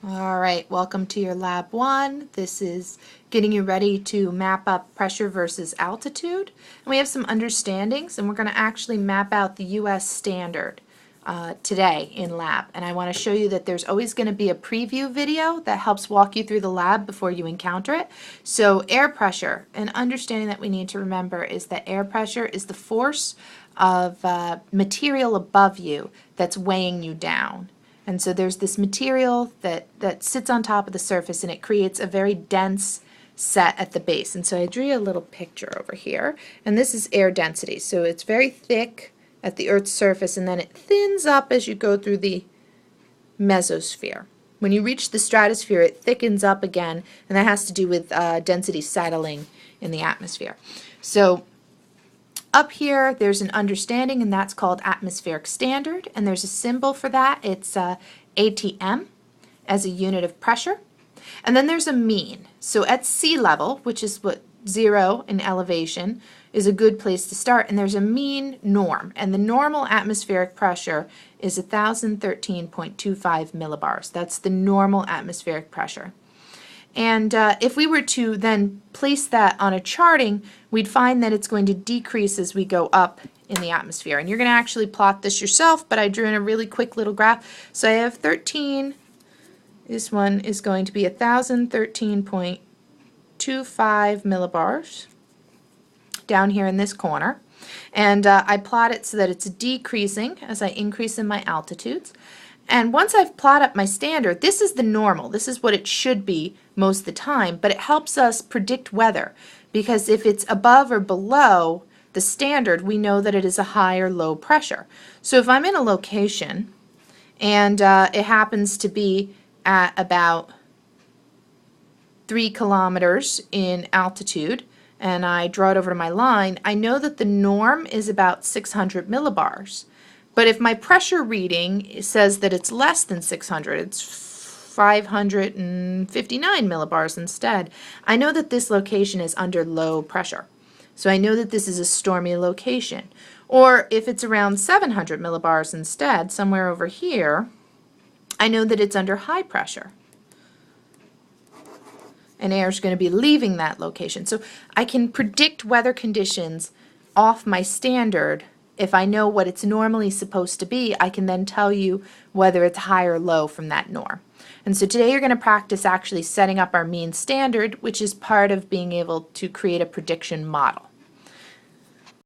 All right, welcome to your Lab 1. This is getting you ready to map up pressure versus altitude. And we have some understandings, and we're going to actually map out the U.S. standard today in lab. And I want to show you that there's always going to be a preview video that helps walk you through the lab before you encounter it. So air pressure, an understanding that we need to remember is that air pressure is the force of material above you that's weighing you down. And so there's this material that sits on top of the surface, and it creates a very dense set at the base. And so I drew a little picture over here, and this is air density. So it's very thick at the Earth's surface, and then it thins up as you go through the mesosphere. When you reach the stratosphere, it thickens up again, and that has to do with density settling in the atmosphere. So up here, there's an understanding, and that's called atmospheric standard, and there's a symbol for that. It's ATM as a unit of pressure. And then there's a mean. So at sea level, which is what 0 in elevation, is a good place to start, and there's a mean norm. And the normal atmospheric pressure is 1,013.25 millibars. That's the normal atmospheric pressure. And if we were to then place that on a charting, we'd find that it's going to decrease as we go up in the atmosphere. And you're going to actually plot this yourself, but I drew in a really quick little graph. So I have 13. This one is going to be 1,013.25 millibars down here in this corner. And I plot it so that it's decreasing as I increase in my altitudes. And once I've plotted up my standard, this is the normal. This is what it should be most of the time, but it helps us predict weather, because if it's above or below the standard, we know that it is a high or low pressure. So if I'm in a location and it happens to be at about 3 kilometers in altitude, and I draw it over to my line, I know that the norm is about 600 millibars. But if my pressure reading says that it's less than 600, it's 559 millibars instead, I know that this location is under low pressure. So I know that this is a stormy location. Or if it's around 700 millibars instead, somewhere over here, I know that it's under high pressure. And air is going to be leaving that location. So I can predict weather conditions off my standard. If I know what it's normally supposed to be, I can then tell you whether it's high or low from that norm. And so today you're going to practice actually setting up our mean standard, which is part of being able to create a prediction model.